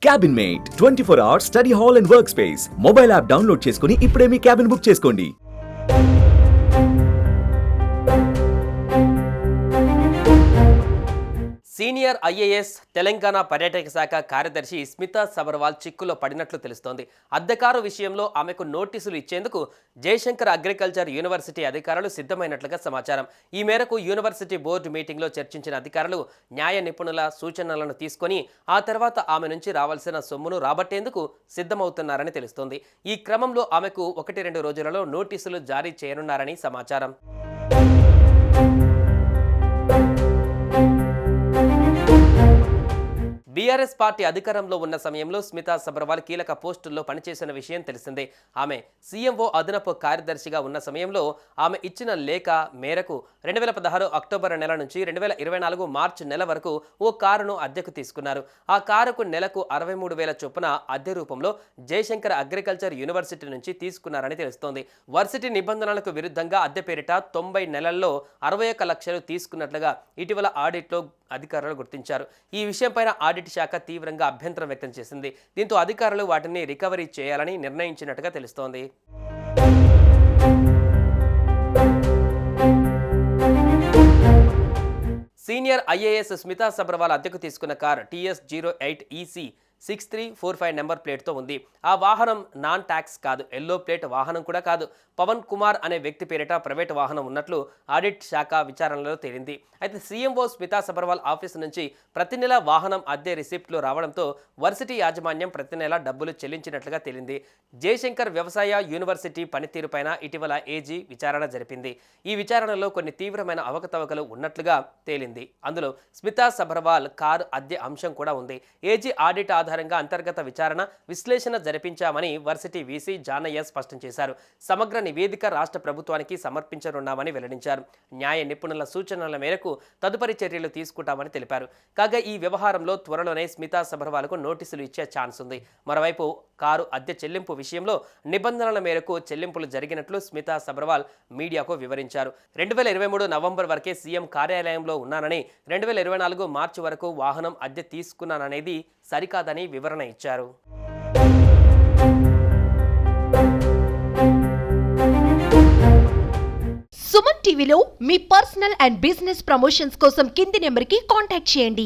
Cabin mate 24 hours study hall and work space mobile app download చేసుకుని ఇప్పుడే మీ cabin book చేసుకోండి. Senior IAS Telangana పర్యాటక శాఖ కార్యదర్శి స్మితా సబర్వాల్ చిక్కులో పడినట్లు తెలుస్తోంది. అద్దెకారు విషయంలో ఆమెకు నోటీసులు ఇచ్చేందుకు జయశంకర్ అగ్రికల్చర్ యూనివర్సిటీ అధికారులు సిద్ధమైనట్లుగా సమాచారం. ఈ మేరకు యూనివర్సిటీ బోర్డు మీటింగ్లో చర్చించిన అధికారులు న్యాయ నిపుణుల సూచనలను తీసుకొని ఆ తర్వాత ఆమె నుంచి రావాల్సిన సొమ్మును రాబట్టేందుకు సిద్ధమవుతున్నారని తెలుస్తోంది. ఈ క్రమంలో ఆమెకు 1-2 రోజులలో నోటీసులు జారీ చేయనున్నారని సమాచారం. బీఆర్ఎస్ పార్టీ అధికారంలో ఉన్న సమయంలో స్మితా సబర్వాల్ కీలక పోస్టుల్లో పనిచేసిన విషయం తెలిసిందే. ఆమె సీఎంఓ అదనపు కార్యదర్శిగా ఉన్న సమయంలో ఆమె ఇచ్చిన లేఖ మేరకు 2016 అక్టోబర్ నెల నుంచి 2024 మార్చి నెల వరకు ఓ కారును అద్దెకు తీసుకున్నారు. ఆ కారుకు నెలకు 63,000 చొప్పున అద్దె రూపంలో జయశంకర్ అగ్రికల్చర్ యూనివర్సిటీ నుంచి తీసుకున్నారని తెలుస్తోంది. వర్సిటీ నిబంధనలకు విరుద్ధంగా అద్దె పేరిట 90 నెలల్లో 61 లక్షలు తీసుకున్నట్లుగా ఇటీవల ఆడిట్లో అధికారులు గుర్తించారు. ఈ విషయంపైన ఆడిట్ శాఖ తీవ్రంగా అభ్యంతరం వ్యక్తం చేసింది. దీంతో అధికారులు వాటిని రికవరీ చేయాలని నిర్ణయించినట్టుగా తెలుస్తోంది. సీనియర్ ఐఏఎస్ స్మితా సబర్వాల్ అద్దెకు తీసుకున్న కార్ TS08EC 6345 నెంబర్ ప్లేట్తో ఉంది. ఆ వాహనం నాన్ ట్యాక్స్ కాదు, ఎల్లో ప్లేట్ వాహనం కూడా కాదు. పవన్ కుమార్ అనే వ్యక్తి పేరిట ప్రైవేట్ వాహనం ఉన్నట్లు ఆడిట్ శాఖ విచారణలో తేలింది. అయితే సీఎంఓ స్మితా సబర్వాల్ ఆఫీసు నుంచి ప్రతి నెల వాహనం అద్దె రిసిప్ట్లు రావడంతో వర్సిటీ యాజమాన్యం ప్రతి నెల డబ్బులు చెల్లించినట్లుగా తేలింది. జయశంకర్ వ్యవసాయ యూనివర్సిటీ పనితీరుపైన ఇటీవల ఏజీ విచారణ జరిపింది. ఈ విచారణలో కొన్ని తీవ్రమైన అవకతవకలు ఉన్నట్లుగా తేలింది. అందులో స్మితా సబర్వాల్ కారు అద్దె అంశం కూడా ఉంది. ఏజీ ఆడిట్ ఆధారంగా అంతర్గత విచారణ విశ్లేషణ జరిపించామని వర్సిటీ వీసీ జానయ్య స్పష్టం చేశారు. సమగ్ర నివేదిక రాష్ట్ర ప్రభుత్వానికి సమర్పించనున్నామని వెల్లడించారు. న్యాయ నిపుణుల సూచనల మేరకు తదుపరి చర్యలు తీసుకుంటామని తెలిపారు. కాగా ఈ వ్యవహారంలో త్వరలోనే స్మితా సబర్వాల్కు నోటీసులు ఇచ్చే ఛాన్స్ ఉంది. మరోవైపు కారు అద్దె చెల్లింపు విషయంలో నిబంధనల మేరకు చెల్లింపులు జరిగినట్లు స్మితా సబర్వాల్ మీడియాకు వివరించారు. 2023 నవంబర్ వరకే సీఎం కార్యాలయంలో ఉన్నానని, 2024 మార్చి వరకు వాహనం అద్దె తీసుకున్నాననేది సరికాదని వివరణ ఇచ్చారు. సుమన్ టీవీలో మీ పర్సనల్ అండ్ బిజినెస్ ప్రమోషన్స్ కోసం కింది నెంబర్కి కాంటాక్ట్ చేయండి.